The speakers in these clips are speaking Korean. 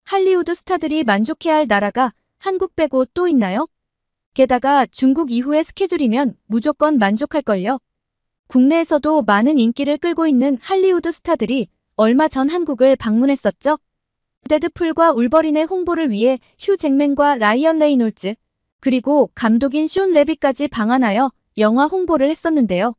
할리우드 스타들이 만족해야 할 나라가 한국 빼고 또 있나요? 게다가 중국 이후의 스케줄이면 무조건 만족할걸요. 국내에서도 많은 인기를 끌고 있는 할리우드 스타들이 얼마 전 한국을 방문했었죠. 데드풀과 울버린의 홍보를 위해 휴 잭맨과 라이언 레이놀즈, 그리고 감독인 숀 레비까지 방한하여 영화 홍보를 했었는데요.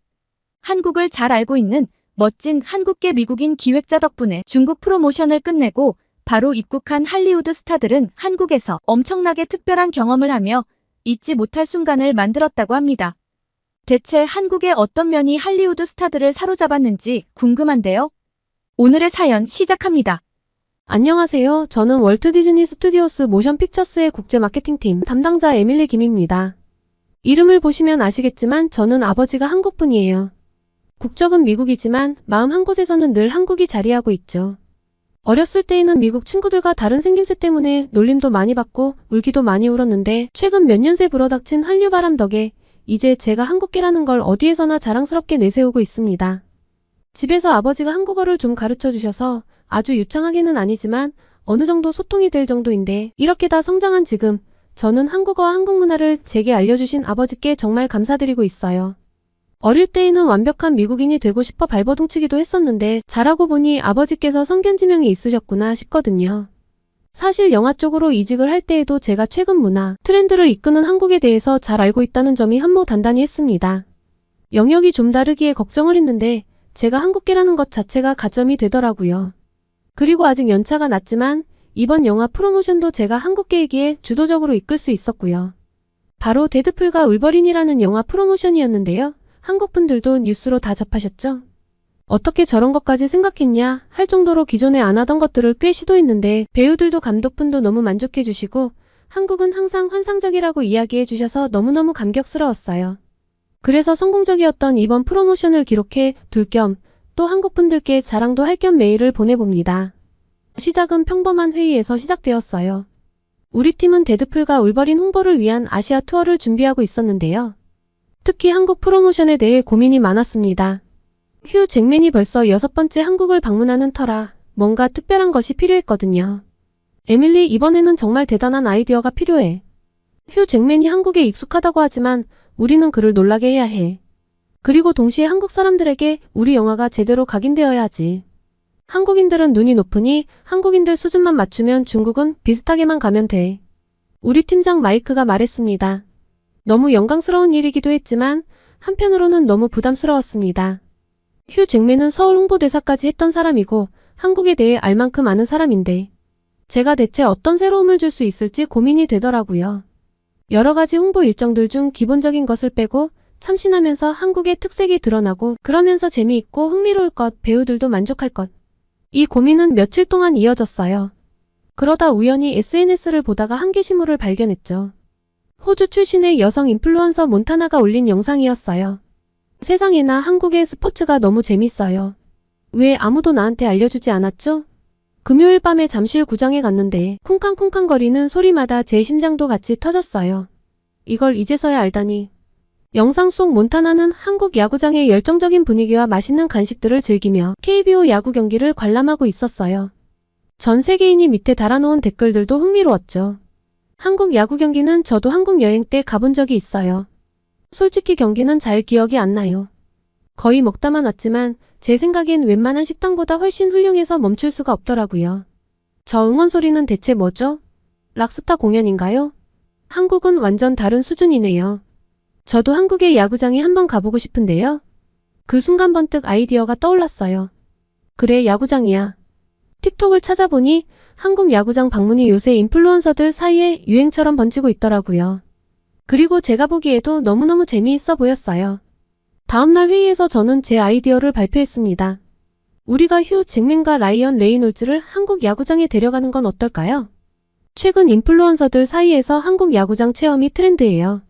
한국을 잘 알고 있는 멋진 한국계 미국인 기획자 덕분에 중국 프로모션을 끝내고 바로 입국한 할리우드 스타들은 한국에서 엄청나게 특별한 경험을 하며 잊지 못할 순간을 만들었다고 합니다. 대체 한국의 어떤 면이 할리우드 스타들을 사로잡았는지 궁금한데요. 오늘의 사연 시작합니다. 안녕하세요. 저는 월트 디즈니 스튜디오스 모션 픽처스의 국제 마케팅팀 담당자 에밀리 김입니다. 이름을 보시면 아시겠지만 저는 아버지가 한국분이에요. 국적은 미국이지만 마음 한 곳에서는 늘 한국이 자리하고 있죠. 어렸을 때에는 미국 친구들과 다른 생김새 때문에 놀림도 많이 받고 울기도 많이 울었는데 최근 몇 년 새 불어닥친 한류 바람 덕에 이제 제가 한국계라는 걸 어디에서나 자랑스럽게 내세우고 있습니다. 집에서 아버지가 한국어를 좀 가르쳐 주셔서 아주 유창하게는 아니지만 어느 정도 소통이 될 정도인데 이렇게 다 성장한 지금 저는 한국어와 한국 문화를 제게 알려주신 아버지께 정말 감사드리고 있어요. 어릴 때에는 완벽한 미국인이 되고 싶어 발버둥치기도 했었는데 자라고 보니 아버지께서 성견지명이 있으셨구나 싶거든요. 사실 영화 쪽으로 이직을 할 때에도 제가 최근 문화, 트렌드를 이끄는 한국에 대해서 잘 알고 있다는 점이 한몫 단단히 했습니다. 영역이 좀 다르기에 걱정을 했는데 제가 한국계라는 것 자체가 가점이 되더라고요. 그리고 아직 연차가 낮지만 이번 영화 프로모션도 제가 한국계이기에 주도적으로 이끌 수 있었고요. 바로 데드풀과 울버린이라는 영화 프로모션이었는데요. 한국분들도 뉴스로 다 접하셨죠? 어떻게 저런 것까지 생각했냐 할 정도로 기존에 안 하던 것들을 꽤 시도했는데 배우들도 감독분도 너무 만족해 주시고 한국은 항상 환상적이라고 이야기해 주셔서 너무너무 감격스러웠어요. 그래서 성공적이었던 이번 프로모션을 기록해 둘 겸 또 한국분들께 자랑도 할 겸 메일을 보내봅니다. 시작은 평범한 회의에서 시작되었어요. 우리 팀은 데드풀과 울버린 홍보를 위한 아시아 투어를 준비하고 있었는데요. 특히 한국 프로모션에 대해 고민이 많았습니다. 휴 잭맨이 벌써 6번째 한국을 방문하는 터라 뭔가 특별한 것이 필요했거든요. 에밀리, 이번에는 정말 대단한 아이디어가 필요해. 휴 잭맨이 한국에 익숙하다고 하지만 우리는 그를 놀라게 해야 해. 그리고 동시에 한국 사람들에게 우리 영화가 제대로 각인되어야 하지. 한국인들은 눈이 높으니 한국인들 수준만 맞추면 중국은 비슷하게만 가면 돼. 우리 팀장 마이크가 말했습니다. 너무 영광스러운 일이기도 했지만 한편으로는 너무 부담스러웠습니다. 휴 잭맨은 서울 홍보대사까지 했던 사람이고 한국에 대해 알 만큼 아는 사람인데 제가 대체 어떤 새로움을 줄 수 있을지 고민이 되더라고요. 여러 가지 홍보 일정들 중 기본적인 것을 빼고 참신하면서 한국의 특색이 드러나고 그러면서 재미있고 흥미로울 것, 배우들도 만족할 것. 이 고민은 며칠 동안 이어졌어요. 그러다 우연히 SNS를 보다가 한 게시물을 발견했죠. 호주 출신의 여성 인플루언서 몬타나가 올린 영상이었어요. 세상에나 한국의 스포츠가 너무 재밌어요. 왜 아무도 나한테 알려주지 않았죠? 금요일 밤에 잠실 구장에 갔는데 쿵쾅쿵쾅거리는 소리마다 제 심장도 같이 터졌어요. 이걸 이제서야 알다니. 영상 속 몬타나는 한국 야구장의 열정적인 분위기와 맛있는 간식들을 즐기며 KBO 야구 경기를 관람하고 있었어요. 전 세계인이 밑에 달아놓은 댓글들도 흥미로웠죠. 한국 야구 경기는 저도 한국 여행 때 가본 적이 있어요. 솔직히 경기는 잘 기억이 안 나요. 거의 먹다만 왔지만 제 생각엔 웬만한 식당보다 훨씬 훌륭해서 멈출 수가 없더라고요. 저 응원 소리는 대체 뭐죠? 락스타 공연인가요? 한국은 완전 다른 수준이네요. 저도 한국의 야구장에 한번 가보고 싶은데요. 그 순간 번뜩 아이디어가 떠올랐어요. 그래, 야구장이야. 틱톡을 찾아보니 한국 야구장 방문이 요새 인플루언서들 사이에 유행처럼 번지고 있더라고요. 그리고 제가 보기에도 너무너무 재미있어 보였어요. 다음날 회의에서 저는 제 아이디어를 발표했습니다. 우리가 휴 잭맨과 라이언 레이놀즈를 한국 야구장에 데려가는 건 어떨까요? 최근 인플루언서들 사이에서 한국 야구장 체험이 트렌드예요.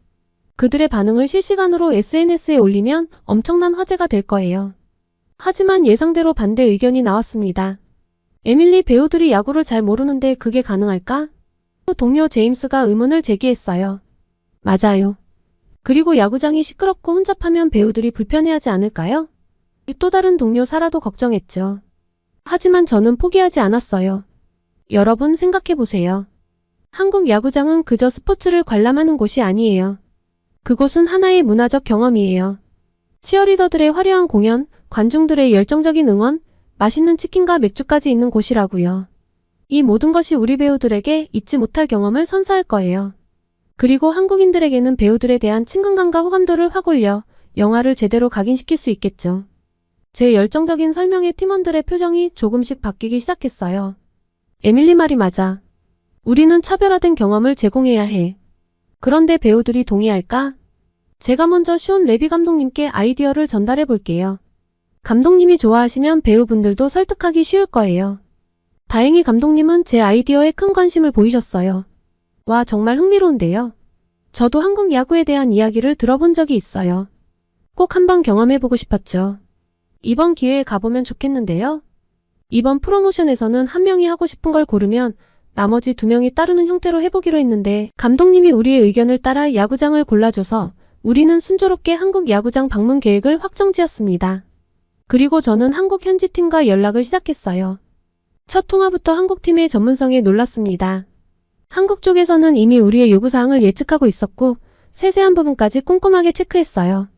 그들의 반응을 실시간으로 SNS에 올리면 엄청난 화제가 될 거예요. 하지만 예상대로 반대 의견이 나왔습니다. 에밀리, 배우들이 야구를 잘 모르는데 그게 가능할까? 동료 제임스가 의문을 제기했어요. 맞아요. 그리고 야구장이 시끄럽고 혼잡하면 배우들이 불편해하지 않을까요? 또 다른 동료 사라도 걱정했죠. 하지만 저는 포기하지 않았어요. 여러분 생각해보세요. 한국 야구장은 그저 스포츠를 관람하는 곳이 아니에요. 그곳은 하나의 문화적 경험이에요. 치어리더들의 화려한 공연, 관중들의 열정적인 응원, 맛있는 치킨과 맥주까지 있는 곳이라고요. 이 모든 것이 우리 배우들에게 잊지 못할 경험을 선사할 거예요. 그리고 한국인들에게는 배우들에 대한 친근감과 호감도를 확 올려 영화를 제대로 각인시킬 수 있겠죠. 제 열정적인 설명에 팀원들의 표정이 조금씩 바뀌기 시작했어요. 에밀리 말이 맞아. 우리는 차별화된 경험을 제공해야 해. 그런데 배우들이 동의할까? 제가 먼저 숀 레비 감독님께 아이디어를 전달해 볼게요. 감독님이 좋아하시면 배우분들도 설득하기 쉬울 거예요. 다행히 감독님은 제 아이디어에 큰 관심을 보이셨어요. 와, 정말 흥미로운데요. 저도 한국 야구에 대한 이야기를 들어본 적이 있어요. 꼭 한번 경험해보고 싶었죠. 이번 기회에 가보면 좋겠는데요. 이번 프로모션에서는 한 명이 하고 싶은 걸 고르면 나머지 2명이 따르는 형태로 해보기로 했는데 감독님이 우리의 의견을 따라 야구장을 골라줘서 우리는 순조롭게 한국 야구장 방문 계획을 확정지었습니다. 그리고 저는 한국 현지팀과 연락을 시작했어요. 첫 통화부터 한국팀의 전문성에 놀랐습니다. 한국 쪽에서는 이미 우리의 요구사항을 예측하고 있었고 세세한 부분까지 꼼꼼하게 체크했어요.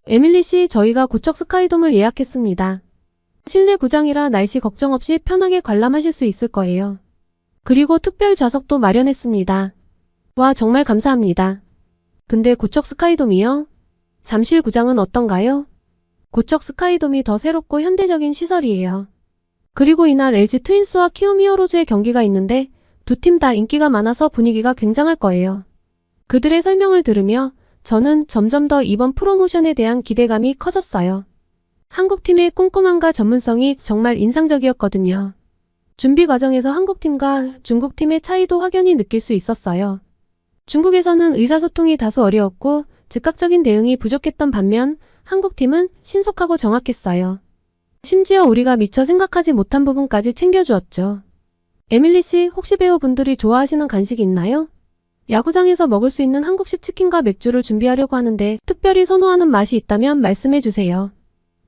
에밀리 씨, 저희가 고척 스카이돔을 예약했습니다. 실내 구장이라 날씨 걱정 없이 편하게 관람하실 수 있을 거예요. 그리고 특별 좌석도 마련했습니다. 와, 정말 감사합니다. 근데 고척 스카이돔이요? 잠실 구장은 어떤가요? 고척 스카이돔이 더 새롭고 현대적인 시설이에요. 그리고 이날 LG 트윈스와 키움 히어로즈의 경기가 있는데 두 팀 다 인기가 많아서 분위기가 굉장할 거예요. 그들의 설명을 들으며 저는 점점 더 이번 프로모션에 대한 기대감이 커졌어요. 한국팀의 꼼꼼함과 전문성이 정말 인상적이었거든요. 준비 과정에서 한국팀과 중국팀의 차이도 확연히 느낄 수 있었어요. 중국에서는 의사소통이 다소 어려웠고 즉각적인 대응이 부족했던 반면 한국팀은 신속하고 정확했어요. 심지어 우리가 미처 생각하지 못한 부분까지 챙겨주었죠. 에밀리 씨, 혹시 배우분들이 좋아하시는 간식이 있나요? 야구장에서 먹을 수 있는 한국식 치킨과 맥주를 준비하려고 하는데 특별히 선호하는 맛이 있다면 말씀해 주세요.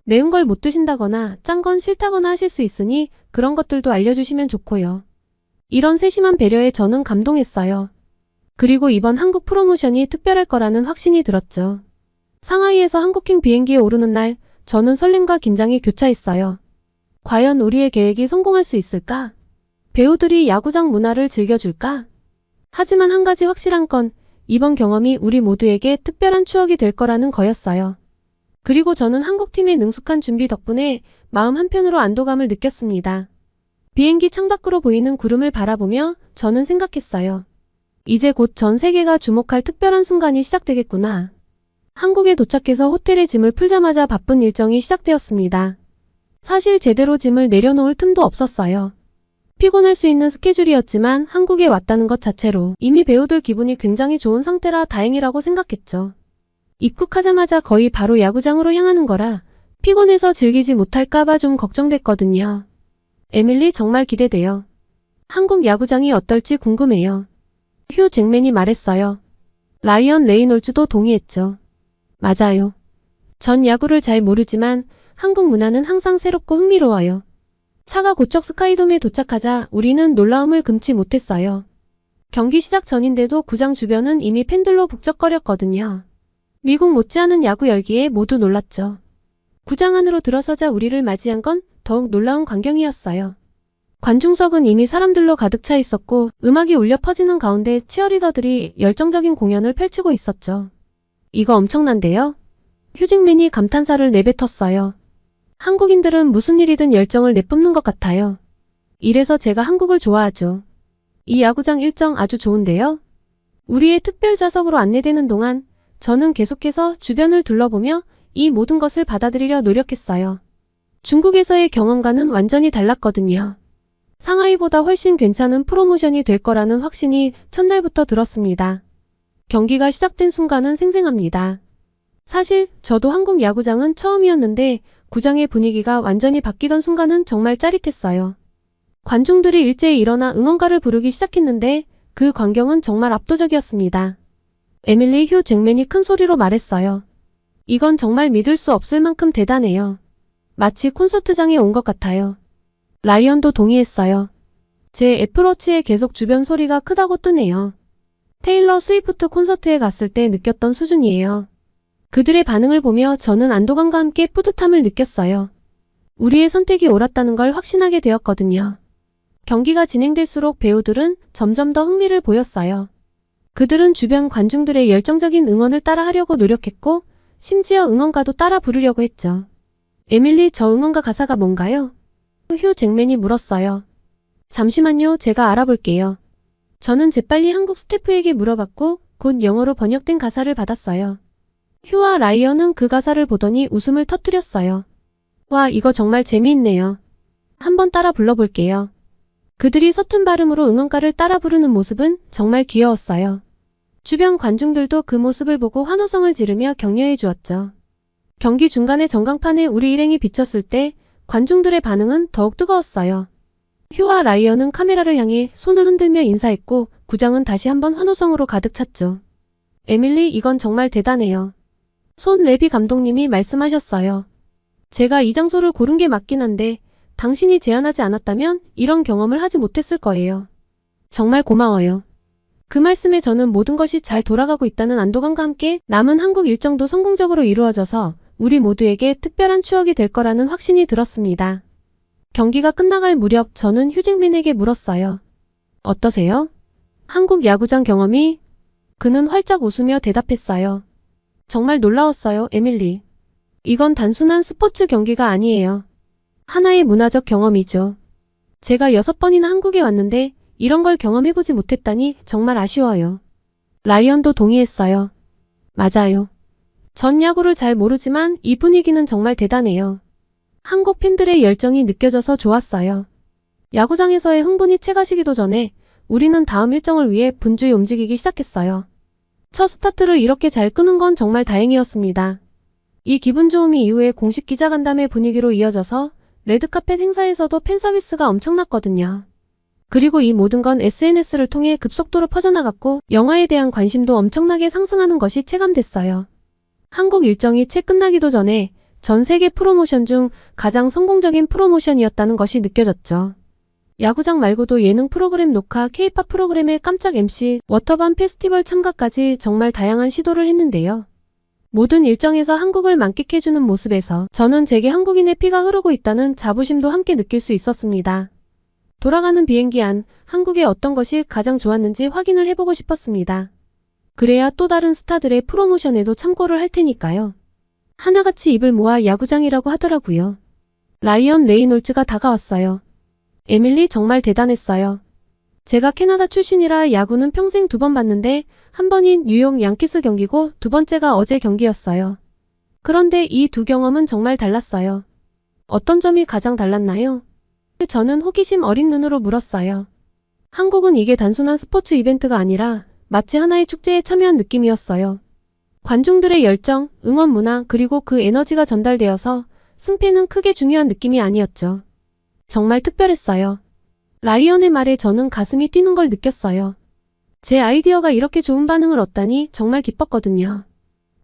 매운 걸 못 드신다거나 짠 건 싫다거나 하실 수 있으니 그런 것들도 알려주시면 좋고요. 이런 세심한 배려에 저는 감동했어요. 그리고 이번 한국 프로모션이 특별할 거라는 확신이 들었죠. 상하이에서 한국행 비행기에 오르는 날 저는 설렘과 긴장이 교차했어요. 과연 우리의 계획이 성공할 수 있을까? 배우들이 야구장 문화를 즐겨줄까? 하지만 한 가지 확실한 건 이번 경험이 우리 모두에게 특별한 추억이 될 거라는 거였어요. 그리고 저는 한국팀의 능숙한 준비 덕분에 마음 한편으로 안도감을 느꼈습니다. 비행기 창밖으로 보이는 구름을 바라보며 저는 생각했어요. 이제 곧 전 세계가 주목할 특별한 순간이 시작되겠구나. 한국에 도착해서 호텔에 짐을 풀자마자 바쁜 일정이 시작되었습니다. 사실 제대로 짐을 내려놓을 틈도 없었어요. 피곤할 수 있는 스케줄이었지만 한국에 왔다는 것 자체로 이미 배우들 기분이 굉장히 좋은 상태라 다행이라고 생각했죠. 입국하자마자 거의 바로 야구장으로 향하는 거라 피곤해서 즐기지 못할까봐 좀 걱정됐거든요. 에밀리, 정말 기대돼요. 한국 야구장이 어떨지 궁금해요. 휴 잭맨이 말했어요. 라이언 레이놀즈도 동의했죠. 맞아요. 전 야구를 잘 모르지만 한국 문화는 항상 새롭고 흥미로워요. 차가 고척 스카이돔에 도착하자 우리는 놀라움을 금치 못했어요. 경기 시작 전인데도 구장 주변은 이미 팬들로 북적거렸거든요. 미국 못지않은 야구 열기에 모두 놀랐죠. 구장 안으로 들어서자 우리를 맞이한 건 더욱 놀라운 광경이었어요. 관중석은 이미 사람들로 가득 차 있었고 음악이 울려 퍼지는 가운데 치어리더들이 열정적인 공연을 펼치고 있었죠. 이거 엄청난데요? 휴직맨이 감탄사를 내뱉었어요. 한국인들은 무슨 일이든 열정을 내뿜는 것 같아요. 이래서 제가 한국을 좋아하죠. 이 야구장 일정 아주 좋은데요? 우리의 특별 좌석으로 안내되는 동안 저는 계속해서 주변을 둘러보며 이 모든 것을 받아들이려 노력했어요. 중국에서의 경험과는 완전히 달랐거든요. 상하이보다 훨씬 괜찮은 프로모션이 될 거라는 확신이 첫날부터 들었습니다. 경기가 시작된 순간은 생생합니다. 사실 저도 한국 야구장은 처음이었는데 구장의 분위기가 완전히 바뀌던 순간은 정말 짜릿했어요. 관중들이 일제히 일어나 응원가를 부르기 시작했는데 그 광경은 정말 압도적이었습니다. 에밀리, 휴 잭맨이 큰 소리로 말했어요. 이건 정말 믿을 수 없을 만큼 대단해요. 마치 콘서트장에 온 것 같아요. 라이언도 동의했어요. 제 애플워치에 계속 주변 소리가 크다고 뜨네요. 테일러 스위프트 콘서트에 갔을 때 느꼈던 수준이에요. 그들의 반응을 보며 저는 안도감과 함께 뿌듯함을 느꼈어요. 우리의 선택이 옳았다는 걸 확신하게 되었거든요. 경기가 진행될수록 배우들은 점점 더 흥미를 보였어요. 그들은 주변 관중들의 열정적인 응원을 따라하려고 노력했고, 심지어 응원가도 따라 부르려고 했죠. 에밀리, 저 응원가 가사가 뭔가요? 휴 잭맨이 물었어요. 잠시만요, 제가 알아볼게요. 저는 재빨리 한국 스태프에게 물어봤고, 곧 영어로 번역된 가사를 받았어요. 휴와 라이언은 그 가사를 보더니 웃음을 터뜨렸어요. 와, 이거 정말 재미있네요. 한번 따라 불러볼게요. 그들이 서툰 발음으로 응원가를 따라 부르는 모습은 정말 귀여웠어요. 주변 관중들도 그 모습을 보고 환호성을 지르며 격려해 주었죠. 경기 중간에 전광판에 우리 일행이 비쳤을 때 관중들의 반응은 더욱 뜨거웠어요. 휴와 라이언은 카메라를 향해 손을 흔들며 인사했고 구장은 다시 한번 환호성으로 가득 찼죠. 에밀리, 이건 정말 대단해요. 손 레비 감독님이 말씀하셨어요. 제가 이 장소를 고른 게 맞긴 한데 당신이 제안하지 않았다면 이런 경험을 하지 못했을 거예요. 정말 고마워요. 그 말씀에 저는 모든 것이 잘 돌아가고 있다는 안도감과 함께 남은 한국 일정도 성공적으로 이루어져서 우리 모두에게 특별한 추억이 될 거라는 확신이 들었습니다. 경기가 끝나갈 무렵 저는 휴잭맨에게 물었어요. 어떠세요? 한국 야구장 경험이? 그는 활짝 웃으며 대답했어요. 정말 놀라웠어요, 에밀리. 이건 단순한 스포츠 경기가 아니에요. 하나의 문화적 경험이죠. 제가 6번이나 한국에 왔는데 이런 걸 경험해보지 못했다니 정말 아쉬워요. 라이언도 동의했어요. 맞아요. 전 야구를 잘 모르지만 이 분위기는 정말 대단해요. 한국 팬들의 열정이 느껴져서 좋았어요. 야구장에서의 흥분이 채가시기도 전에 우리는 다음 일정을 위해 분주히 움직이기 시작했어요. 첫 스타트를 이렇게 잘 끄는 건 정말 다행이었습니다. 이 기분 좋음이 이후에 공식 기자간담회 분위기로 이어져서 레드카펫 행사에서도 팬 서비스가 엄청났거든요. 그리고 이 모든 건 SNS를 통해 급속도로 퍼져나갔고 영화에 대한 관심도 엄청나게 상승하는 것이 체감됐어요. 한국 일정이 채 끝나기도 전에 전 세계 프로모션 중 가장 성공적인 프로모션이었다는 것이 느껴졌죠. 야구장 말고도 예능 프로그램 녹화, K-팝 프로그램의 깜짝 MC, 워터밤 페스티벌 참가까지 정말 다양한 시도를 했는데요. 모든 일정에서 한국을 만끽해주는 모습에서 저는 제게 한국인의 피가 흐르고 있다는 자부심도 함께 느낄 수 있었습니다. 돌아가는 비행기 안, 한국의 어떤 것이 가장 좋았는지 확인을 해보고 싶었습니다. 그래야 또 다른 스타들의 프로모션에도 참고를 할 테니까요. 하나같이 입을 모아 야구장이라고 하더라고요. 라이언 레이놀즈가 다가왔어요. 에밀리, 정말 대단했어요. 제가 캐나다 출신이라 야구는 평생 2번 봤는데 한 번인 뉴욕 양키스 경기고 두 번째가 어제 경기였어요. 그런데 이 두 경험은 정말 달랐어요. 어떤 점이 가장 달랐나요? 저는 호기심 어린 눈으로 물었어요. 한국은 이게 단순한 스포츠 이벤트가 아니라 마치 하나의 축제에 참여한 느낌이었어요. 관중들의 열정, 응원 문화, 그리고 그 에너지가 전달되어서 승패는 크게 중요한 느낌이 아니었죠. 정말 특별했어요. 라이언의 말에 저는 가슴이 뛰는 걸 느꼈어요. 제 아이디어가 이렇게 좋은 반응을 얻다니 정말 기뻤거든요.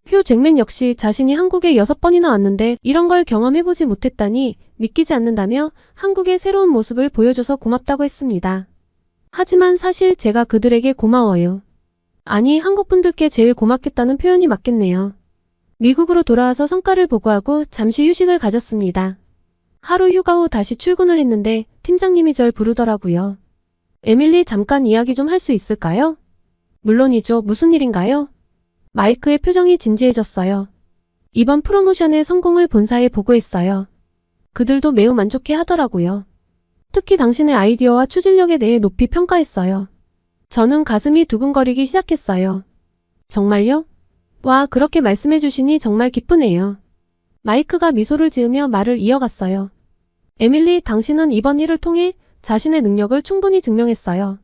휴 잭맨 역시 자신이 한국에 6번이나 왔는데 이런 걸 경험해보지 못했다니 믿기지 않는다며 한국의 새로운 모습을 보여줘서 고맙다고 했습니다. 하지만 사실 제가 그들에게 고마워요. 아니, 한국분들께 제일 고맙겠다는 표현이 맞겠네요. 미국으로 돌아와서 성과를 보고하고 잠시 휴식을 가졌습니다. 하루 휴가 후 다시 출근을 했는데 팀장님이 절 부르더라고요. 에밀리, 잠깐 이야기 좀 할 수 있을까요? 물론이죠. 무슨 일인가요? 마이크의 표정이 진지해졌어요. 이번 프로모션의 성공을 본사에 보고했어요. 그들도 매우 만족해 하더라고요. 특히 당신의 아이디어와 추진력에 대해 높이 평가했어요. 저는 가슴이 두근거리기 시작했어요. 정말요? 와, 그렇게 말씀해 주시니 정말 기쁘네요. 마이크가 미소를 지으며 말을 이어갔어요. 에밀리, 당신은 이번 일을 통해 자신의 능력을 충분히 증명했어요.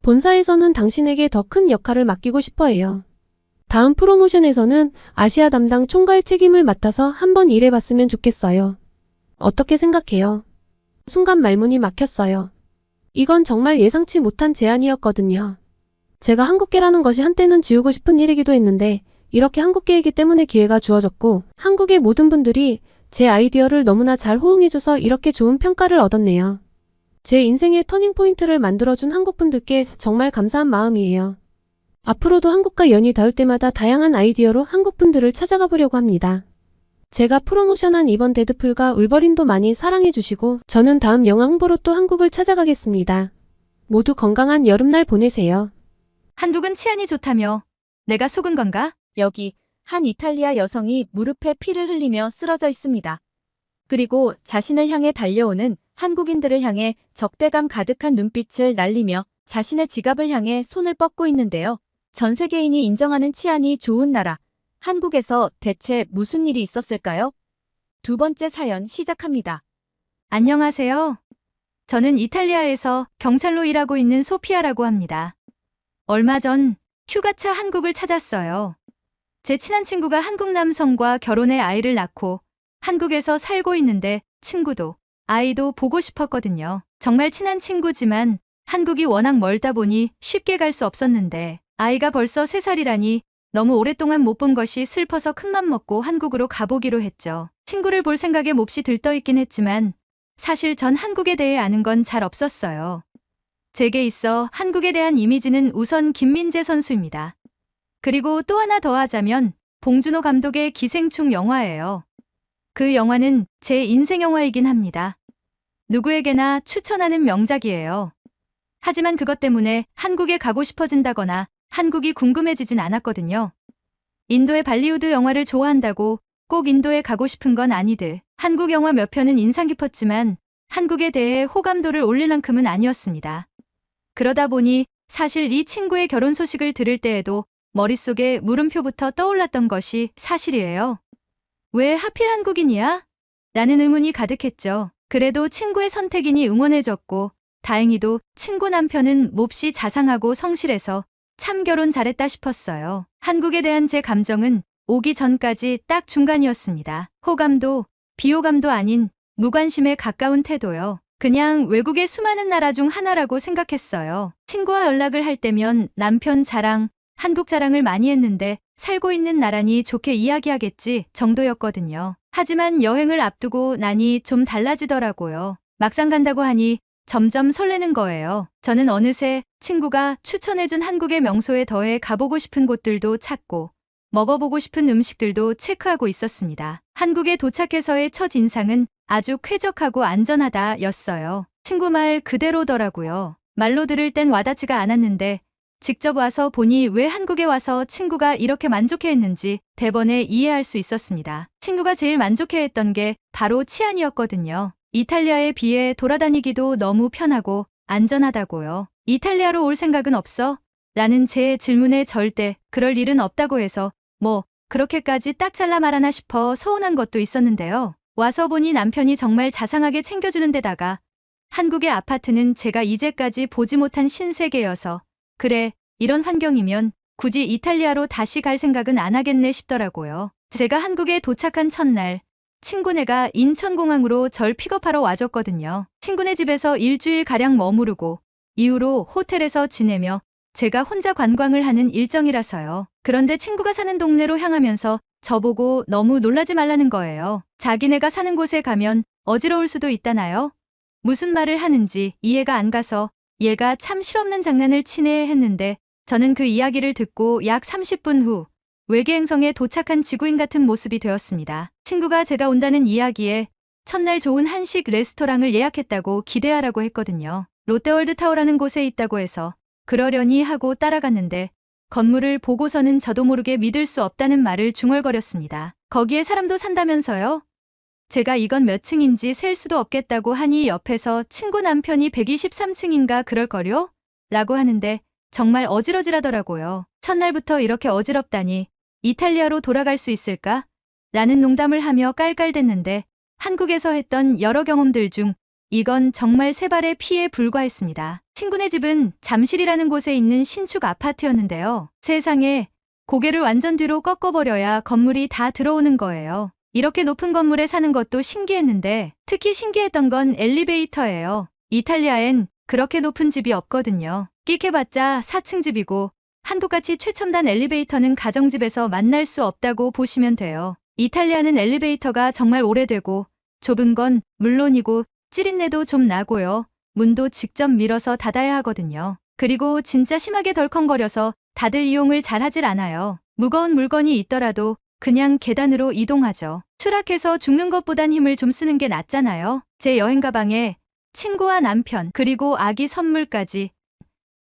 본사에서는 당신에게 더 큰 역할을 맡기고 싶어 해요. 다음 프로모션에서는 아시아 담당 총괄 책임을 맡아서 한번 일해봤으면 좋겠어요. 어떻게 생각해요? 순간 말문이 막혔어요. 이건 정말 예상치 못한 제안이었거든요. 제가 한국계라는 것이 한때는 지우고 싶은 일이기도 했는데 이렇게 한국계이기 때문에 기회가 주어졌고 한국의 모든 분들이 제 아이디어를 너무나 잘 호응해줘서 이렇게 좋은 평가를 얻었네요. 제 인생의 터닝포인트를 만들어준 한국분들께 정말 감사한 마음이에요. 앞으로도 한국과 연이 닿을 때마다 다양한 아이디어로 한국분들을 찾아가 보려고 합니다. 제가 프로모션한 이번 데드풀과 울버린도 많이 사랑해주시고 저는 다음 영화 홍보로 또 한국을 찾아가겠습니다. 모두 건강한 여름날 보내세요. 한국은 치안이 좋다며 내가 속은 건가? 여기 한 이탈리아 여성이 무릎에 피를 흘리며 쓰러져 있습니다. 그리고 자신을 향해 달려오는 한국인들을 향해 적대감 가득한 눈빛을 날리며 자신의 지갑을 향해 손을 뻗고 있는데요. 전 세계인이 인정하는 치안이 좋은 나라, 한국에서 대체 무슨 일이 있었을까요? 두 번째 사연 시작합니다. 안녕하세요. 저는 이탈리아에서 경찰로 일하고 있는 소피아라고 합니다. 얼마 전 휴가차 한국을 찾았어요. 제 친한 친구가 한국 남성과 결혼해 아이를 낳고 한국에서 살고 있는데 친구도 아이도 보고 싶었거든요. 정말 친한 친구지만 한국이 워낙 멀다 보니 쉽게 갈 수 없었는데 아이가 벌써 3살이라니 너무 오랫동안 못 본 것이 슬퍼서 큰맘 먹고 한국으로 가보기로 했죠. 친구를 볼 생각에 몹시 들떠있긴 했지만 사실 전 한국에 대해 아는 건 잘 없었어요. 제게 있어 한국에 대한 이미지는 우선 김민재 선수입니다. 그리고 또 하나 더 하자면 봉준호 감독의 기생충 영화예요. 그 영화는 제 인생 영화이긴 합니다. 누구에게나 추천하는 명작이에요. 하지만 그것 때문에 한국에 가고 싶어진다거나 한국이 궁금해지진 않았거든요. 인도의 발리우드 영화를 좋아한다고 꼭 인도에 가고 싶은 건 아니듯 한국 영화 몇 편은 인상 깊었지만 한국에 대해 호감도를 올릴 만큼은 아니었습니다. 그러다 보니 사실 이 친구의 결혼 소식을 들을 때에도 머릿속에 물음표부터 떠올랐던 것이 사실이에요. 왜 하필 한국인이야? 라는 의문이 가득했죠. 그래도 친구의 선택이니 응원해줬고 다행히도 친구 남편은 몹시 자상하고 성실해서 참 결혼 잘했다 싶었어요. 한국에 대한 제 감정은 오기 전까지 딱 중간이었습니다. 호감도 비호감도 아닌 무관심에 가까운 태도요. 그냥 외국의 수많은 나라 중 하나라고 생각했어요. 친구와 연락을 할 때면 남편 자랑, 한국 자랑을 많이 했는데 살고 있는 나라니 좋게 이야기하겠지 정도였거든요. 하지만 여행을 앞두고 나니 좀 달라지더라고요. 막상 간다고 하니 점점 설레는 거예요. 저는 어느새 친구가 추천해준 한국의 명소에 더해 가보고 싶은 곳들도 찾고 먹어보고 싶은 음식들도 체크하고 있었습니다. 한국에 도착해서의 첫 인상은 아주 쾌적하고 안전하다 였어요. 친구 말 그대로더라고요. 말로 들을 땐 와닿지가 않았는데 직접 와서 보니 왜 한국에 와서 친구가 이렇게 만족해했는지 대번에 이해할 수 있었습니다. 친구가 제일 만족해했던 게 바로 치안이었거든요. 이탈리아에 비해 돌아다니기도 너무 편하고 안전하다고요. 이탈리아로 올 생각은 없어? 라는 제 질문에 절대 그럴 일은 없다고 해서 뭐 그렇게까지 딱 잘라 말하나 싶어 서운한 것도 있었는데요. 와서 보니 남편이 정말 자상하게 챙겨주는 데다가 한국의 아파트는 제가 이제까지 보지 못한 신세계여서 그래, 이런 환경이면 굳이 이탈리아로 다시 갈 생각은 안 하겠네 싶더라고요. 제가 한국에 도착한 첫날 친구네가 인천공항으로 절 픽업하러 와줬거든요. 친구네 집에서 일주일가량 머무르고 이후로 호텔에서 지내며 제가 혼자 관광을 하는 일정이라서요. 그런데 친구가 사는 동네로 향하면서 저보고 너무 놀라지 말라는 거예요. 자기네가 사는 곳에 가면 어지러울 수도 있다나요? 무슨 말을 하는지 이해가 안 가서 얘가 참 실없는 장난을 치네 했는데 저는 그 이야기를 듣고 약 30분 후 외계 행성에 도착한 지구인 같은 모습이 되었습니다. 친구가 제가 온다는 이야기에 첫날 좋은 한식 레스토랑을 예약했다고 기대하라고 했거든요. 롯데월드타워라는 곳에 있다고 해서 그러려니 하고 따라갔는데 건물을 보고서는 저도 모르게 믿을 수 없다는 말을 중얼거렸습니다. 거기에 사람도 산다면서요? 제가 이건 몇 층인지 셀 수도 없겠다고 하니 옆에서 친구 남편이 123층인가 그럴걸요? 라고 하는데 정말 어지러지하더라고요. 첫날부터 이렇게 어지럽다니 이탈리아로 돌아갈 수 있을까? 라는 농담을 하며 깔깔댔는데 한국에서 했던 여러 경험들 중 이건 정말 세 발의 피에 불과했습니다. 친구네 집은 잠실이라는 곳에 있는 신축 아파트였는데요. 세상에 고개를 완전 뒤로 꺾어버려야 건물이 다 들어오는 거예요. 이렇게 높은 건물에 사는 것도 신기했는데 특히 신기했던 건 엘리베이터예요. 이탈리아엔 그렇게 높은 집이 없거든요. 끽해봤자 4층 집이고 한국같이 최첨단 엘리베이터는 가정집에서 만날 수 없다고 보시면 돼요. 이탈리아는 엘리베이터가 정말 오래되고 좁은 건 물론이고 찌린내도 좀 나고요. 문도 직접 밀어서 닫아야 하거든요. 그리고 진짜 심하게 덜컹거려서 다들 이용을 잘 하질 않아요. 무거운 물건이 있더라도 그냥 계단으로 이동하죠. 추락해서 죽는 것보단 힘을 좀 쓰는 게 낫잖아요. 제 여행 가방에 친구와 남편 그리고 아기 선물까지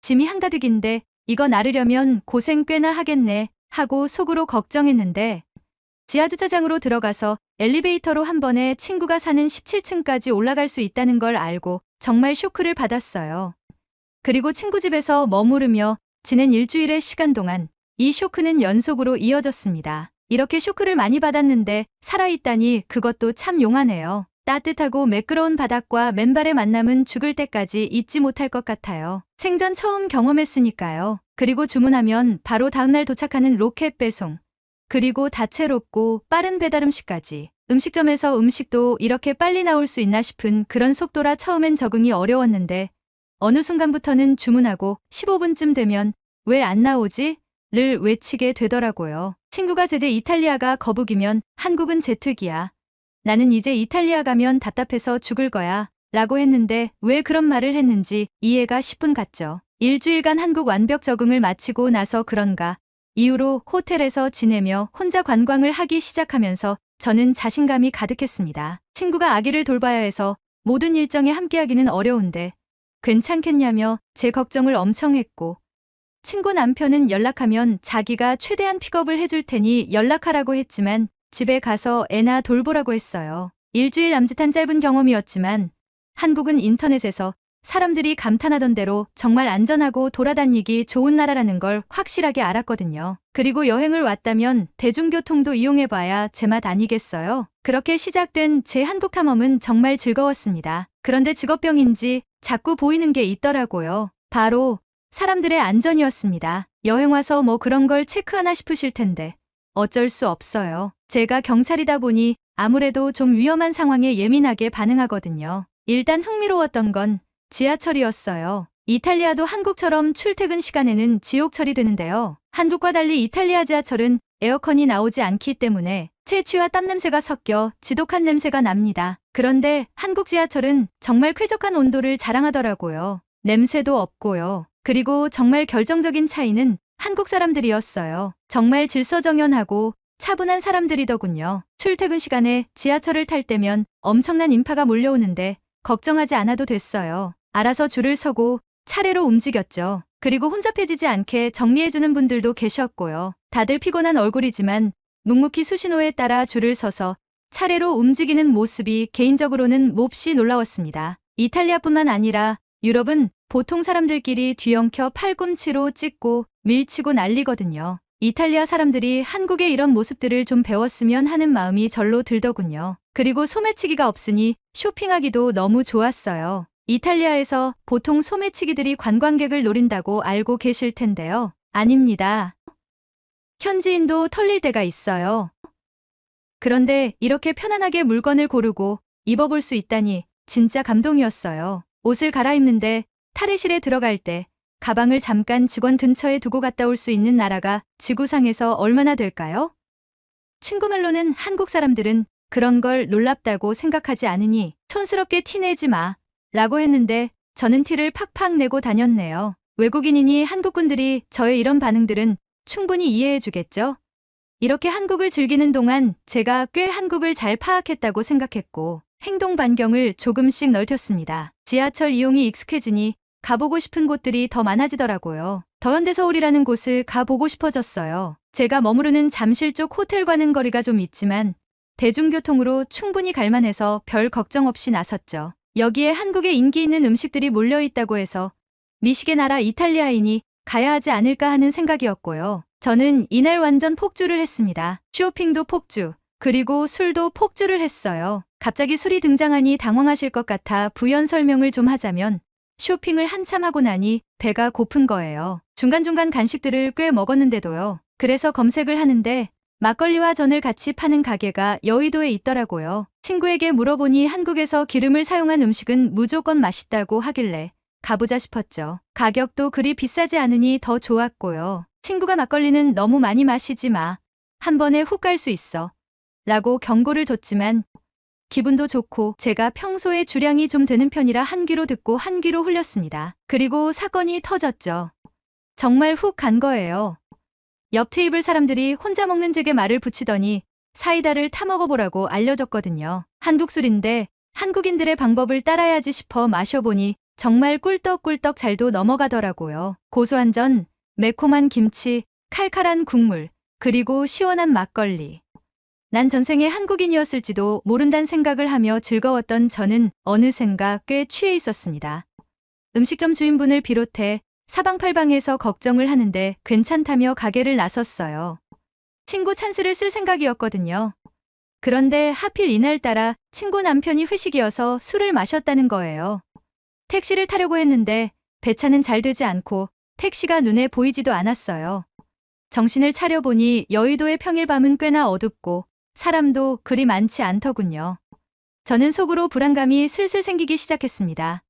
짐이 한가득인데 이거 나르려면 고생 꽤나 하겠네 하고 속으로 걱정했는데 지하주차장으로 들어가서 엘리베이터로 한 번에 친구가 사는 17층까지 올라갈 수 있다는 걸 알고 정말 쇼크를 받았어요. 그리고 친구 집에서 머무르며 지낸 일주일의 시간 동안 이 쇼크는 연속으로 이어졌습니다. 이렇게 쇼크를 많이 받았는데 살아있다니 그것도 참 용하네요. 따뜻하고 매끄러운 바닥과 맨발의 만남은 죽을 때까지 잊지 못할 것 같아요. 생전 처음 경험했으니까요. 그리고 주문하면 바로 다음날 도착하는 로켓 배송. 그리고 다채롭고 빠른 배달 음식까지. 음식점에서 음식도 이렇게 빨리 나올 수 있나 싶은 그런 속도라 처음엔 적응이 어려웠는데 어느 순간부터는 주문하고 15분쯤 되면 왜 안 나오지? 를 외치게 되더라고요. 친구가 제대 이탈리아가 거북이면 한국은 제특이야. 나는 이제 이탈리아 가면 답답해서 죽을 거야. 라고 했는데 왜 그런 말을 했는지 이해가 10분 갔죠. 일주일간 한국 완벽 적응을 마치고 나서 그런가. 이후로 호텔에서 지내며 혼자 관광을 하기 시작하면서 저는 자신감이 가득했습니다. 친구가 아기를 돌봐야 해서 모든 일정에 함께하기는 어려운데 괜찮겠냐며 제 걱정을 엄청 했고 친구 남편은 연락하면 자기가 최대한 픽업을 해줄 테니 연락하라고 했지만 집에 가서 애나 돌보라고 했어요. 일주일 남짓한 짧은 경험이었지만 한국은 인터넷에서 사람들이 감탄하던 대로 정말 안전하고 돌아다니기 좋은 나라라는 걸 확실하게 알았거든요. 그리고 여행을 왔다면 대중교통도 이용해봐야 제맛 아니겠어요? 그렇게 시작된 제 한국 탐험은 정말 즐거웠습니다. 그런데 직업병인지 자꾸 보이는 게 있더라고요. 바로 사람들의 안전이었습니다. 여행 와서 뭐 그런 걸 체크하나 싶으실 텐데 어쩔 수 없어요. 제가 경찰이다 보니 아무래도 좀 위험한 상황에 예민하게 반응하거든요. 일단 흥미로웠던 건 지하철이었어요. 이탈리아도 한국처럼 출퇴근 시간에는 지옥철이 되는데요. 한국과 달리 이탈리아 지하철은 에어컨이 나오지 않기 때문에 채취와 땀 냄새가 섞여 지독한 냄새가 납니다. 그런데 한국 지하철은 정말 쾌적한 온도를 자랑하더라고요. 냄새도 없고요. 그리고 정말 결정적인 차이는 한국 사람들이었어요. 정말 질서정연하고 차분한 사람들이더군요. 출퇴근 시간에 지하철을 탈 때면 엄청난 인파가 몰려오는데 걱정하지 않아도 됐어요. 알아서 줄을 서고 차례로 움직였죠. 그리고 혼잡해지지 않게 정리해주는 분들도 계셨고요. 다들 피곤한 얼굴이지만 묵묵히 수신호에 따라 줄을 서서 차례로 움직이는 모습이 개인적으로는 몹시 놀라웠습니다. 이탈리아뿐만 아니라 유럽은 보통 사람들끼리 뒤엉켜 팔꿈치로 찍고 밀치고 난리거든요. 이탈리아 사람들이 한국의 이런 모습들을 좀 배웠으면 하는 마음이 절로 들더군요. 그리고 소매치기가 없으니 쇼핑하기도 너무 좋았어요. 이탈리아에서 보통 소매치기들이 관광객을 노린다고 알고 계실 텐데요. 아닙니다. 현지인도 털릴 때가 있어요. 그런데 이렇게 편안하게 물건을 고르고 입어볼 수 있다니 진짜 감동이었어요. 옷을 갈아입는데 탈의실에 들어갈 때 가방을 잠깐 직원 근처에 두고 갔다 올 수 있는 나라가 지구상에서 얼마나 될까요? 친구 말로는 한국 사람들은 그런 걸 놀랍다고 생각하지 않으니 촌스럽게 티내지 마 라고 했는데 저는 티를 팍팍 내고 다녔네요. 외국인이니 한국분들이 저의 이런 반응들은 충분히 이해해 주겠죠? 이렇게 한국을 즐기는 동안 제가 꽤 한국을 잘 파악했다고 생각했고 행동 반경을 조금씩 넓혔습니다. 지하철 이용이 익숙해지니 가보고 싶은 곳들이 더 많아지더라고요. 더현대서울이라는 곳을 가보고 싶어졌어요. 제가 머무르는 잠실 쪽 호텔과는 거리가 좀 있지만 대중교통으로 충분히 갈만해서 별 걱정 없이 나섰죠. 여기에 한국에 인기 있는 음식들이 몰려있다고 해서 미식의 나라 이탈리아인이 가야 하지 않을까 하는 생각이었고요. 저는 이날 완전 폭주를 했습니다. 쇼핑도 폭주, 그리고 술도 폭주를 했어요. 갑자기 술이 등장하니 당황하실 것 같아 부연 설명을 좀 하자면 쇼핑을 한참 하고 나니 배가 고픈 거예요. 중간중간 간식들을 꽤 먹었는데도요. 그래서 검색을 하는데 막걸리와 전을 같이 파는 가게가 여의도에 있더라고요. 친구에게 물어보니 한국에서 기름을 사용한 음식은 무조건 맛있다고 하길래 가보자 싶었죠. 가격도 그리 비싸지 않으니 더 좋았고요. 친구가 막걸리는 너무 많이 마시지 마. 한 번에 훅 갈 수 있어. 라고 경고를 줬지만 기분도 좋고 제가 평소에 주량이 좀 되는 편이라 한 귀로 듣고 한 귀로 흘렸습니다. 그리고 사건이 터졌죠. 정말 훅 간 거예요. 옆 테이블 사람들이 혼자 먹는 제게 말을 붙이더니 사이다를 타먹어보라고 알려줬거든요. 한국 술인데 한국인들의 방법을 따라야지 싶어 마셔보니 정말 꿀떡꿀떡 잘도 넘어가더라고요. 고소한 전, 매콤한 김치, 칼칼한 국물, 그리고 시원한 막걸리. 난 전생에 한국인이었을지도 모른다는 생각을 하며 즐거웠던 저는 어느샌가 꽤 취해 있었습니다. 음식점 주인분을 비롯해 사방팔방에서 걱정을 하는데 괜찮다며 가게를 나섰어요. 친구 찬스를 쓸 생각이었거든요. 그런데 하필 이날따라 친구 남편이 회식이어서 술을 마셨다는 거예요. 택시를 타려고 했는데 배차는 잘 되지 않고 택시가 눈에 보이지도 않았어요. 정신을 차려보니 여의도의 평일 밤은 꽤나 어둡고 사람도 그리 많지 않더군요. 저는 속으로 불안감이 슬슬 생기기 시작했습니다.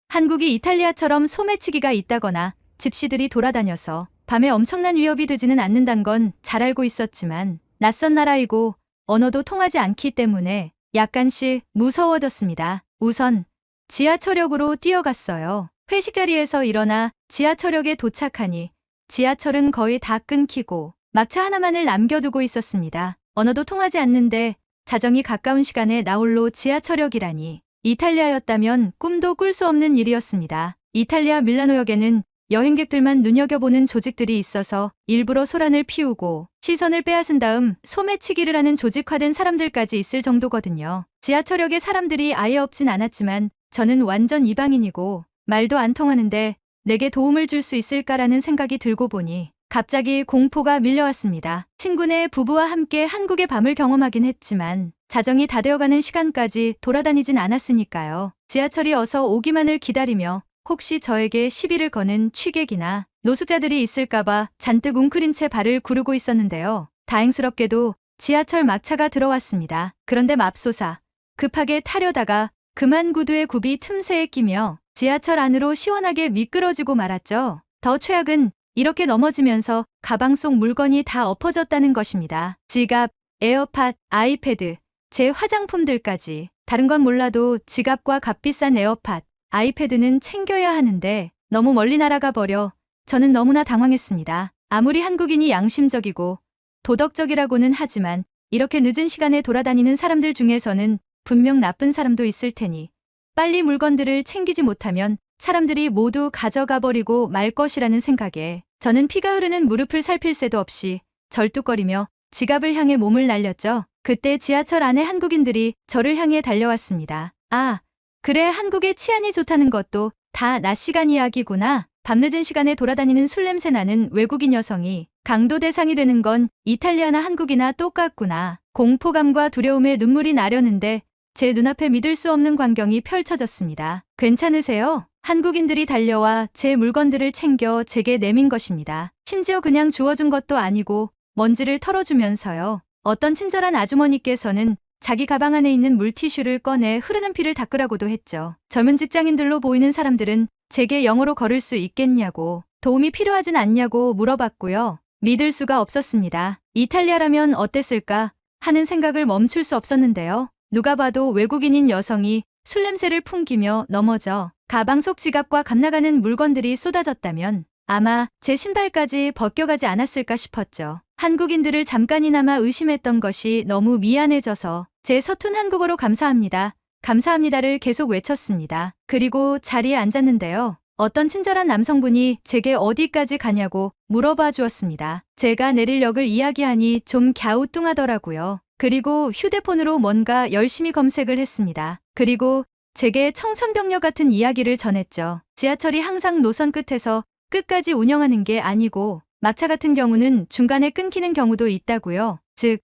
한국이 이탈리아처럼 소매치기가 있다거나 집시들이 돌아다녀서 밤에 엄청난 위협이 되지는 않는단 건 잘 알고 있었지만 낯선 나라이고 언어도 통하지 않기 때문에 약간씩 무서워졌습니다. 우선 지하철역으로 뛰어갔어요. 회식 자리에서 일어나 지하철역에 도착하니 지하철은 거의 다 끊기고 막차 하나만을 남겨두고 있었습니다. 언어도 통하지 않는데 자정이 가까운 시간에 나홀로 지하철역이라니 이탈리아였다면 꿈도 꿀 수 없는 일이었습니다. 이탈리아 밀라노역에는 여행객들만 눈여겨보는 조직들이 있어서 일부러 소란을 피우고 시선을 빼앗은 다음 소매치기를 하는 조직화된 사람들까지 있을 정도거든요. 지하철역에 사람들이 아예 없진 않았지만 저는 완전 이방인이고 말도 안 통하는데 내게 도움을 줄 수 있을까라는 생각이 들고 보니 갑자기 공포가 밀려왔습니다. 친구네 부부와 함께 한국의 밤을 경험하긴 했지만 자정이 다 되어가는 시간까지 돌아다니진 않았으니까요. 지하철이 어서 오기만을 기다리며 혹시 저에게 시비를 거는 취객이나 노숙자들이 있을까봐 잔뜩 웅크린 채 발을 구르고 있었는데요. 다행스럽게도 지하철 막차가 들어왔습니다. 그런데 맙소사 급하게 타려다가 그만 구두의 굽이 틈새에 끼며 지하철 안으로 시원하게 미끄러지고 말았죠. 더 최악은 이렇게 넘어지면서 가방 속 물건이 다 엎어졌다는 것입니다. 지갑, 에어팟, 아이패드, 제 화장품들까지. 다른 건 몰라도 지갑과 값비싼 에어팟, 아이패드는 챙겨야 하는데 너무 멀리 날아가 버려 저는 너무나 당황했습니다. 아무리 한국인이 양심적이고 도덕적이라고는 하지만 이렇게 늦은 시간에 돌아다니는 사람들 중에서는 분명 나쁜 사람도 있을 테니 빨리 물건들을 챙기지 못하면 사람들이 모두 가져가 버리고 말 것이라는 생각에 저는 피가 흐르는 무릎을 살필 새도 없이 절뚝거리며 지갑을 향해 몸을 날렸죠. 그때 지하철 안에 한국인들이 저를 향해 달려왔습니다. 아, 그래 한국의 치안이 좋다는 것도 다 낮 시간 이야기구나. 밤늦은 시간에 돌아다니는 술 냄새 나는 외국인 여성이 강도 대상이 되는 건 이탈리아나 한국이나 똑같구나. 공포감과 두려움에 눈물이 나려는데 제 눈앞에 믿을 수 없는 광경이 펼쳐졌습니다. 괜찮으세요? 한국인들이 달려와 제 물건들을 챙겨 제게 내민 것입니다. 심지어 그냥 주워준 것도 아니고 먼지를 털어주면서요. 어떤 친절한 아주머니께서는 자기 가방 안에 있는 물티슈를 꺼내 흐르는 피를 닦으라고도 했죠. 젊은 직장인들로 보이는 사람들은 제게 영어로 걸을 수 있겠냐고, 도움이 필요하진 않냐고 물어봤고요. 믿을 수가 없었습니다. 이탈리아라면 어땠을까 하는 생각을 멈출 수 없었는데요. 누가 봐도 외국인인 여성이 술 냄새를 풍기며 넘어져 가방 속 지갑과 값나가는 물건들이 쏟아졌다면 아마 제 신발까지 벗겨가지 않았을까 싶었죠. 한국인들을 잠깐이나마 의심했던 것이 너무 미안해져서 제 서툰 한국어로 감사합니다. 감사합니다를 계속 외쳤습니다. 그리고 자리에 앉았는데요. 어떤 친절한 남성분이 제게 어디까지 가냐고 물어봐 주었습니다. 제가 내릴 역을 이야기하니 좀 갸우뚱하더라고요. 그리고 휴대폰으로 뭔가 열심히 검색을 했습니다. 그리고 제게 청천벽력 같은 이야기를 전했죠. 지하철이 항상 노선 끝에서 끝까지 운영하는 게 아니고 막차 같은 경우는 중간에 끊기는 경우도 있다고요. 즉,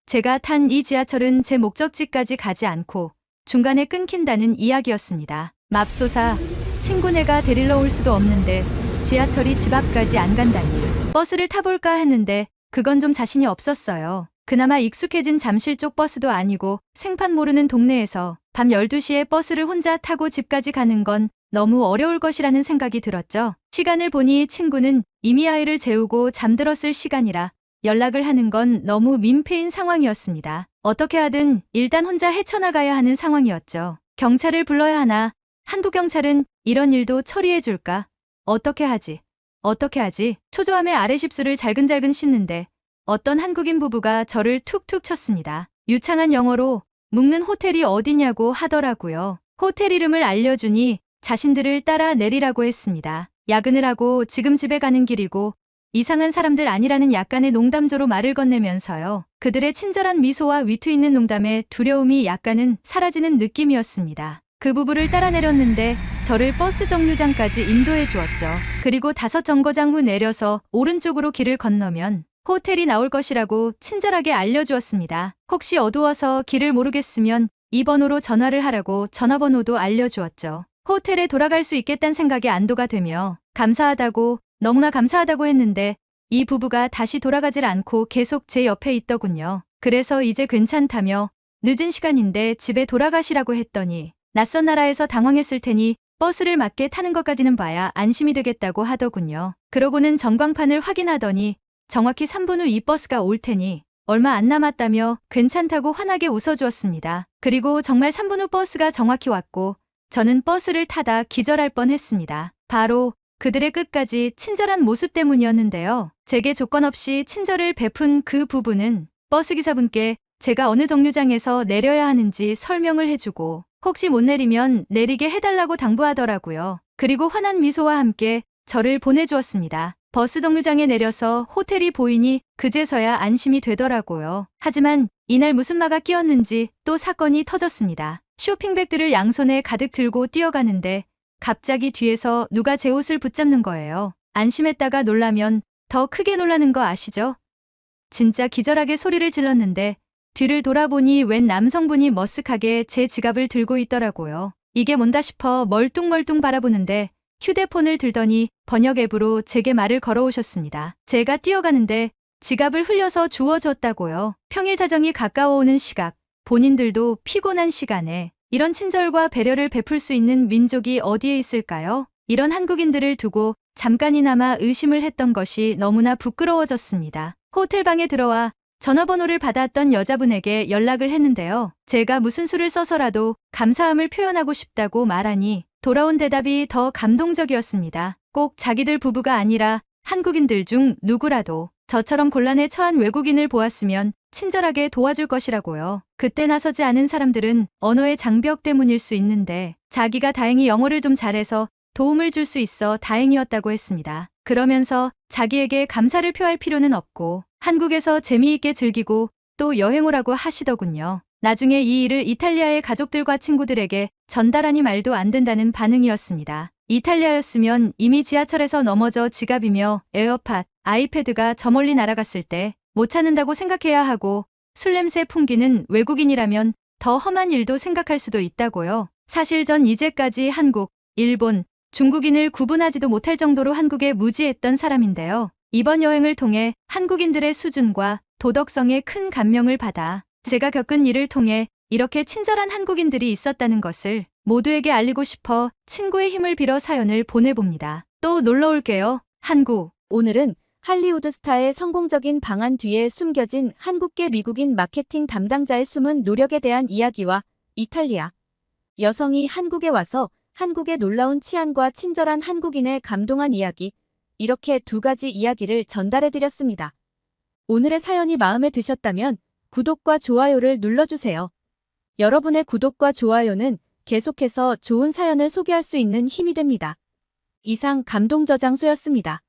제가 탄 이 지하철은 제 목적지까지 가지 않고 중간에 끊긴다는 이야기였습니다. 맙소사, 친구네가 데리러 올 수도 없는데 지하철이 집 앞까지 안 간다니. 버스를 타볼까 했는데 그건 좀 자신이 없었어요. 그나마 익숙해진 잠실 쪽 버스도 아니고 생판 모르는 동네에서 밤 12시에 버스를 혼자 타고 집까지 가는 건 너무 어려울 것이라는 생각이 들었죠. 시간을 보니 친구는 이미 아이를 재우고 잠들었을 시간이라 연락을 하는 건 너무 민폐인 상황이었습니다. 어떻게 하든 일단 혼자 헤쳐나가야 하는 상황이었죠. 경찰을 불러야 하나? 한국 경찰은 이런 일도 처리해 줄까? 어떻게 하지? 초조함에 아랫입술을 잘근잘근 씻는데 어떤 한국인 부부가 저를 툭툭 쳤습니다. 유창한 영어로 묵는 호텔이 어디냐고 하더라고요. 호텔 이름을 알려주니 자신들을 따라 내리라고 했습니다. 야근을 하고 지금 집에 가는 길이고 이상한 사람들 아니라는 약간의 농담조로 말을 건네면서요. 그들의 친절한 미소와 위트 있는 농담에 두려움이 약간은 사라지는 느낌이었습니다. 그 부부를 따라 내렸는데 저를 버스 정류장까지 인도해 주었죠. 그리고 5정거장 후 내려서 오른쪽으로 길을 건너면 호텔이 나올 것이라고 친절하게 알려주었습니다. 혹시 어두워서 길을 모르겠으면 이 번호로 전화를 하라고 전화번호도 알려주었죠. 호텔에 돌아갈 수 있겠다는 생각에 안도가 되며 감사하다고 너무나 감사하다고 했는데 이 부부가 다시 돌아가질 않고 계속 제 옆에 있더군요. 그래서 이제 괜찮다며 늦은 시간인데 집에 돌아가시라고 했더니 낯선 나라에서 당황했을 테니 버스를 맞게 타는 것까지는 봐야 안심이 되겠다고 하더군요. 그러고는 전광판을 확인하더니 정확히 3분 후 이 버스가 올 테니 얼마 안 남았다며 괜찮다고 환하게 웃어주었습니다. 그리고 정말 3분 후 버스가 정확히 왔고 저는 버스를 타다 기절할 뻔했습니다. 바로 그들의 끝까지 친절한 모습 때문이었는데요. 제게 조건 없이 친절을 베푼 그 부부는 버스기사분께 제가 어느 정류장에서 내려야 하는지 설명을 해주고 혹시 못 내리면 내리게 해달라고 당부하더라고요. 그리고 환한 미소와 함께 저를 보내주었습니다. 버스 정류장에 내려서 호텔이 보이니 그제서야 안심이 되더라고요. 하지만 이날 무슨 마가 끼었는지 또 사건이 터졌습니다. 쇼핑백들을 양손에 가득 들고 뛰어가는데 갑자기 뒤에서 누가 제 옷을 붙잡는 거예요. 안심했다가 놀라면 더 크게 놀라는 거 아시죠? 진짜 기절하게 소리를 질렀는데 뒤를 돌아보니 웬 남성분이 머쓱하게 제 지갑을 들고 있더라고요. 이게 뭔가 싶어 멀뚱멀뚱 바라보는데 휴대폰을 들더니 번역 앱으로 제게 말을 걸어오셨습니다. 제가 뛰어가는데 지갑을 흘려서 주워줬다고요. 평일 타정이 가까워오는 시각, 본인들도 피곤한 시간에 이런 친절과 배려를 베풀 수 있는 민족이 어디에 있을까요? 이런 한국인들을 두고 잠깐이나마 의심을 했던 것이 너무나 부끄러워졌습니다. 호텔방에 들어와 전화번호를 받았던 여자분에게 연락을 했는데요. 제가 무슨 수를 써서라도 감사함을 표현하고 싶다고 말하니 돌아온 대답이 더 감동적이었습니다. 꼭 자기들 부부가 아니라 한국인들 중 누구라도 저처럼 곤란에 처한 외국인을 보았으면 친절하게 도와줄 것이라고요. 그때 나서지 않은 사람들은 언어의 장벽 때문일 수 있는데 자기가 다행히 영어를 좀 잘해서 도움을 줄 수 있어 다행이었다고 했습니다. 그러면서 자기에게 감사를 표할 필요는 없고 한국에서 재미있게 즐기고 또 여행 오라고 하시더군요. 나중에 이 일을 이탈리아의 가족들과 친구들에게 전달하니 말도 안 된다는 반응이었습니다. 이탈리아였으면 이미 지하철에서 넘어져 지갑이며 에어팟, 아이패드가 저 멀리 날아갔을 때 못 찾는다고 생각해야 하고 술 냄새 풍기는 외국인이라면 더 험한 일도 생각할 수도 있다고요. 사실 전 이제까지 한국, 일본, 중국인을 구분하지도 못할 정도로 한국에 무지했던 사람인데요. 이번 여행을 통해 한국인들의 수준과 도덕성에 큰 감명을 받아 제가 겪은 일을 통해 이렇게 친절한 한국인들이 있었다는 것을 모두에게 알리고 싶어 친구의 힘을 빌어 사연을 보내봅니다. 또 놀러 올게요. 한국. 오늘은 할리우드 스타의 성공적인 방안 뒤에 숨겨진 한국계 미국인 마케팅 담당자의 숨은 노력에 대한 이야기와 이탈리아 여성이 한국에 와서 한국의 놀라운 치안과 친절한 한국인에 감동한 이야기, 이렇게 2가지 이야기를 전달해드렸습니다. 오늘의 사연이 마음에 드셨다면 구독과 좋아요를 눌러주세요. 여러분의 구독과 좋아요는 계속해서 좋은 사연을 소개할 수 있는 힘이 됩니다. 이상 감동저장소였습니다.